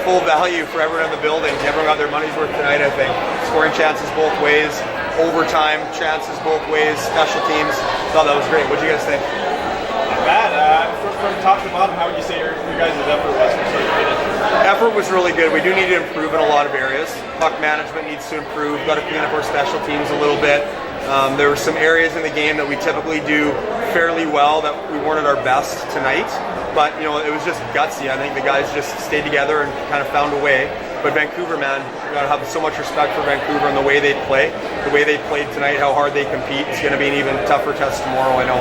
full value for everyone in the building. Everyone got their money's worth tonight, I think. Scoring chances both ways, overtime chances both ways, special teams. Thought that was great. What do you guys think? Not bad. From top to bottom, how would you say your guys' effort was? Effort was really good. We do need to improve in a lot of areas. Puck management needs to improve. Got to clean up our special teams a little bit. There were some areas in the game that we typically do fairly well that we weren't at our best tonight. But, you know, it was just gutsy. I think the guys just stayed together and kind of found a way. But Vancouver, man, you got to have so much respect for Vancouver and the way they play. The way they played tonight, how hard they compete. It's going to be an even tougher test tomorrow, I know.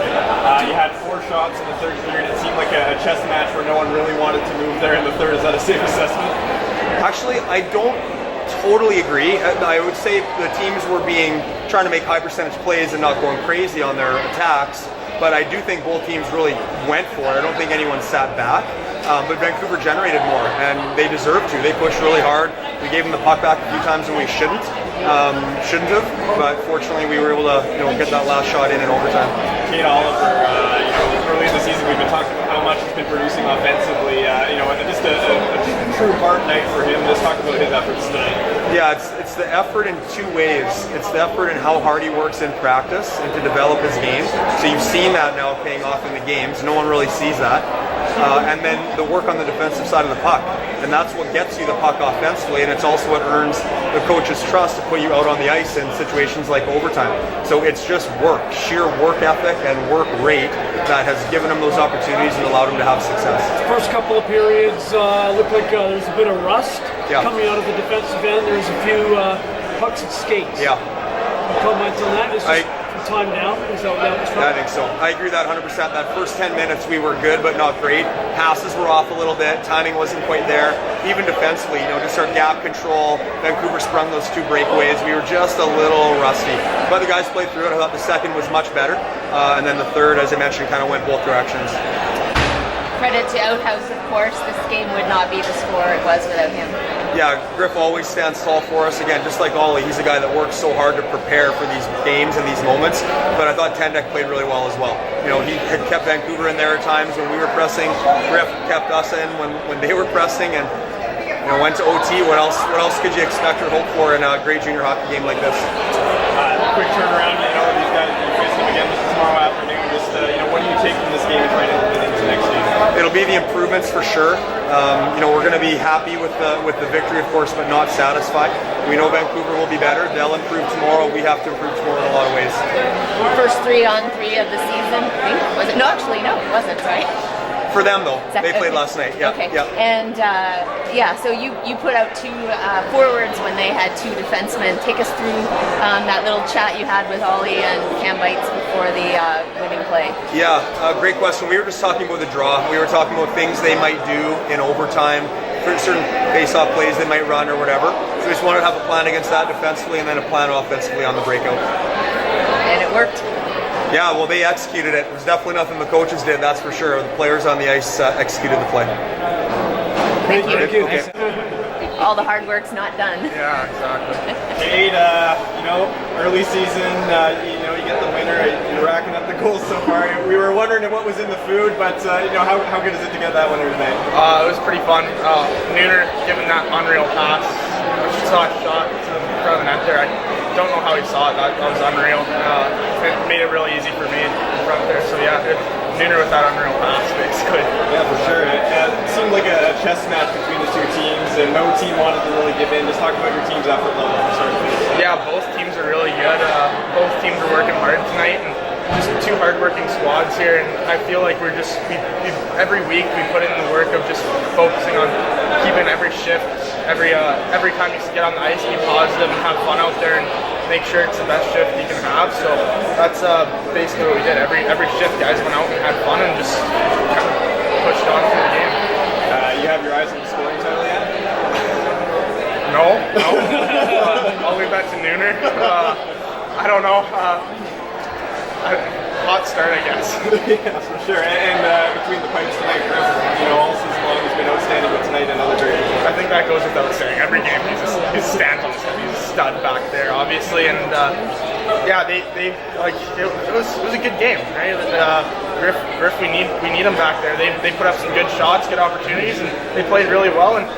You had 4 shots in the third period. It seemed like a chess match where no one really wanted to move there in the third. Is that a safe assessment? Actually, I don't totally agree. I would say the teams were trying to make high percentage plays and not going crazy on their attacks. But I do think both teams really went for it. I don't think anyone sat back. But Vancouver generated more, and they deserved to. They pushed really hard. We gave them the puck back a few times when we shouldn't have. But fortunately, we were able to get that last shot in overtime. Kate Oliver, early in the season, we've been talking about how much he's been producing offensively. Just a true hard night for him. Just talk about his efforts tonight. Yeah, it's the effort in 2 ways. It's the effort in how hard he works in practice and to develop his game. So you've seen that now paying off in the games. No one really sees that. And then the work on the defensive side of the puck. And that's what gets you the puck offensively, and it's also what earns the coach's trust to put you out on the ice in situations like overtime. So it's just work, sheer work ethic and work rate that has given him those opportunities and allowed him to have success. First couple of periods looked like there's a bit of rust coming out of the defensive end. There's a few pucks and skates. Yeah. Comments on that? Is this time now? Is that what that was from? I think so. I agree with that 100%. That first 10 minutes we were good, but not great. Passes were off a little bit. Timing wasn't quite there. Even defensively, just our gap control. Vancouver sprung those 2 breakaways. We were just a little rusty. But the guys played through it. I thought the second was much better. And then the third, as I mentioned, kind of went both directions. Credit to Outhouse, of course. This game would not be the score it was without him. Yeah, Griff always stands tall for us. Again, just like Ollie, he's a guy that works so hard to prepare for these games and these moments. But I thought Tendek played really well as well. He had kept Vancouver in there at times when we were pressing. Griff kept us in when they were pressing, and went to OT. What else could you expect or hope for in a great junior hockey game like this? Quick turnaround. These guys are facing them again tomorrow afternoon. Just what do you take from this game and try to implement into next game? It'll be the improvements for sure. We're going to be happy with the victory, of course, but not satisfied. We know Vancouver will be better. They'll improve tomorrow. We have to improve tomorrow in a lot of ways. First 3-on-3 of the season, I think. Was it? No, actually, no, it wasn't, right? For them, though. They played last night. Yeah. Okay. Yeah. And, so you put out 2 forwards when they had 2 defensemen. Take us through that little chat you had with Ollie and Cam Bites before the winning play. Yeah, great question. We were just talking about the draw. We were talking about things they might do in overtime, certain face-off plays they might run or whatever. So we just wanted to have a plan against that defensively and then a plan offensively on the breakout. And it worked. Yeah, well, they executed it. It was definitely nothing the coaches did, that's for sure. The players on the ice executed the play. Thank you. Okay. All the hard work's not done. Yeah, exactly. Kate, early season, you get the winner. You're racking up the goals so far. We were wondering what was in the food, but how good is it to get that winner tonight? It was pretty fun. Nooner giving that unreal pass. I saw a shot to the front of the net there. I don't know how he saw it. That was unreal. It made it really easy for me in front there. So yeah, Nooner with that unreal pass, basically. Yeah, for sure. It seemed like a chess match between the 2 teams, and no team wanted to really give in. Just talk about your team's effort level. Yeah, both teams are really good. Both teams are working hard tonight, and just 2 hardworking squads here. And I feel like we every week we put in the work of just focusing on keeping every shift, every time you get on the ice, be positive and have fun out there and make sure it's the best shift you can have. So that's basically what we did. Every shift, guys went out and had fun and just kind of pushed on through the game. You have your eyes on the scoring title yet? No. I'll leave that to Nooner. I don't know. Hot start, I guess. Yeah, for sure. And between the pipes tonight, Griff, all season long has been outstanding, but tonight another very good one. I think that goes without saying. Every game he stands on his head. He's a stud back there, obviously, and it was a good game, right? Griff, we need him back there. They put up some good shots, good opportunities, and they played really well. And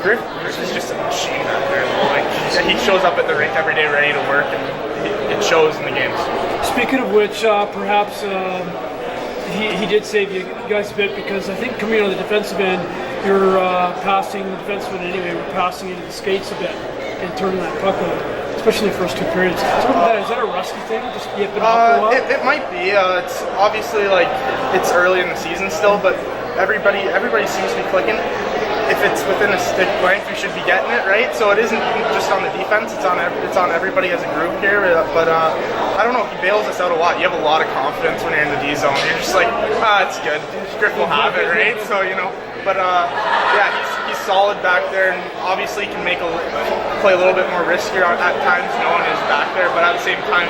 Griff is just a machine back there. Like he shows up at the rink every day ready to work, and it shows in the games. Speaking of which, perhaps he did save you guys a bit, because I think coming out of the defensive end, you're passing the defensive end anyway, we're passing into the skates a bit and turning that puck over, especially in the first 2 periods. Is that a rusty thing? Just you been off for a while? It might be. It's obviously like it's early in the season still, but everybody seems to be clicking. If it's within a stick length, we should be getting it, right? So it isn't just on the defense; it's on everybody as a group here. But I don't know. He bails us out a lot. You have a lot of confidence when you're in the D zone. You're just like, it's good. Griff will have it, right? So But yeah, he's solid back there, and obviously can play a little bit more riskier at times, knowing he's back there. But at the same time,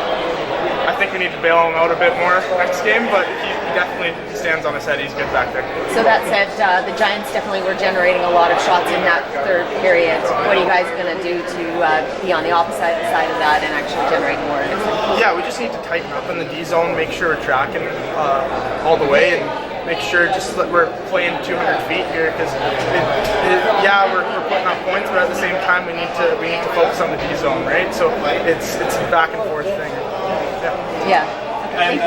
I think we need to bail him out a bit more next game. But he definitely stands on his head. He's good back there. So that said, the Giants definitely were generating a lot of shots in that third period. What are you guys going to do to be on the opposite side of that and actually generate more? Yeah, we just need to tighten up in the D zone, make sure we're tracking all the way, and make sure just that we're playing 200 feet here, because we're putting up points, but at the same time we need to focus on the D zone, right? So it's a back and forth thing. Yeah. And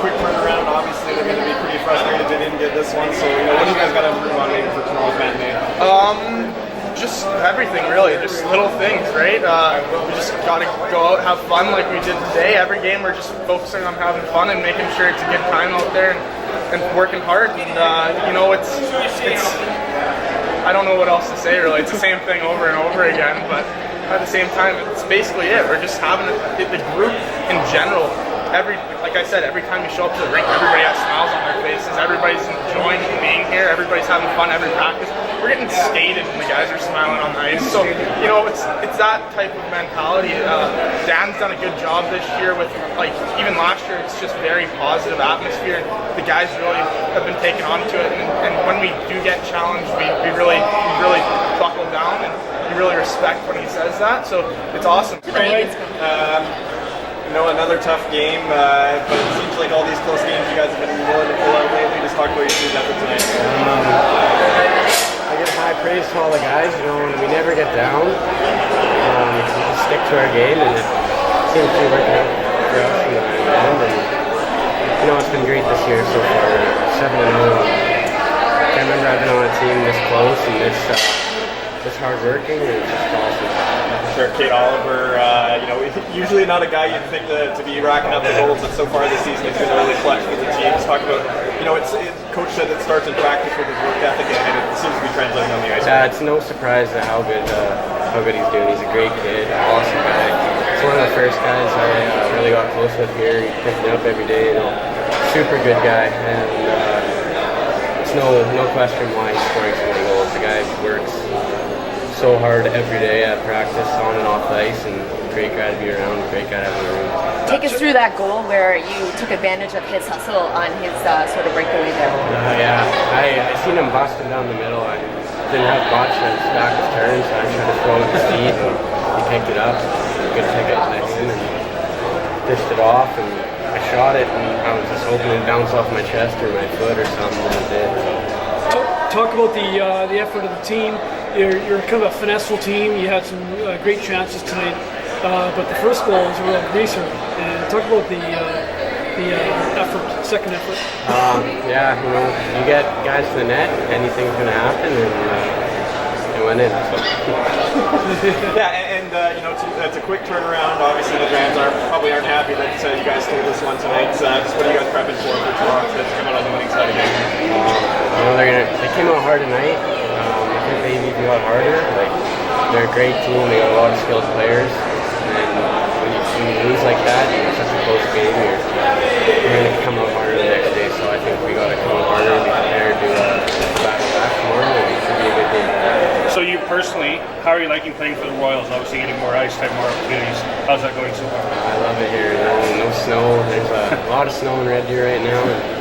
quick turnaround. Obviously, they're going to be pretty frustrated they didn't get this one. So what do you guys got to improve on maybe for tomorrow's man day? Just everything, really. Just little things, right? We just got to go out, have fun like we did today. Every game, we're just focusing on having fun and making sure it's a good time out there and working hard. And it's I don't know what else to say, really. It's the same thing over and over again, but at the same time, it's basically it. We're just having the group in general. Like I said, every time we show up to the rink, everybody has smiles on their faces. Everybody's enjoying being here. Everybody's having fun every practice. We're getting skated and the guys are smiling on the ice. So, it's that type of mentality. Dan's done a good job this year with, even last year, it's just very positive atmosphere. The guys really have been taken onto it. And when we do get challenged, we really buckle down, and you really respect when he says that. So it's awesome. Another tough game, but it seems like all these close games you guys have been willing to pull out lately. Just talk about your team effort tonight. I give high praise to all the guys. And we never get down. We just stick to our game, and it seems to be working out for us in the end. And it's been great this year so far. 7-0. I can't remember I've been on a team this close and this hard working, and it's just awesome. Sure, Kate Oliver, usually not a guy you'd think to be racking up the goals, but so far this season he's been really clutch with the team. Just talk about, coach said it starts in practice with his work ethic, and it seems to be translating on the ice. It's no surprise at how good he's doing. He's a great kid, awesome guy. He's one of the first guys I really got close with here. He picked me up every day. Super good guy, and it's no question why he's scoring so many goals. The guy works so hard every day at practice, on and off the ice, and great guy to be around, great guy to have in the room. Take us through that goal where you took advantage of his hustle on his sort of breakaway there. Yeah, I seen him busting down the middle. I didn't have much, and his back was turned, so I tried to throw it to Steve, and he picked it up. Good to take it next in, and dished it off, and I shot it, and I was just hoping it would bounce off my chest or my foot or something, and it did. Talk about the effort of the team. You're kind of a finesseful team. You had some great chances tonight, but the first goal was a real greaser. And talk about the effort, second effort. You get guys to the net, anything's going to happen, and it went in. So. It's a quick turnaround. Obviously, the Giants probably aren't happy that you guys stole this one tonight. Just what are you guys prepping for tomorrow to come out on the winning side again? They came out hard tonight. I think they even got harder. They're a great team. They got a lot of skilled players. And when you lose like that, it's such a close game. You're going to come out harder the next day. So I think we got to come out harder and be prepared to battle back tomorrow. And it should be a good game. So you personally, how are you liking playing for the Royals? Obviously getting more ice time, more opportunities. How's that going so far? I love it here. No snow. There's a lot of snow in Red Deer right now. And,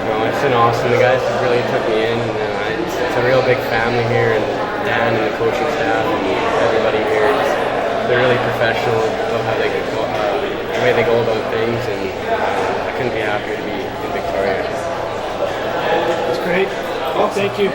it's been awesome. The guys have really took me in. It's a real big family here, and Dan and the coaching staff and everybody here. They're really professional about how they go, the way they go about things, and I couldn't be happier to be in Victoria. That's great. Well, thank you.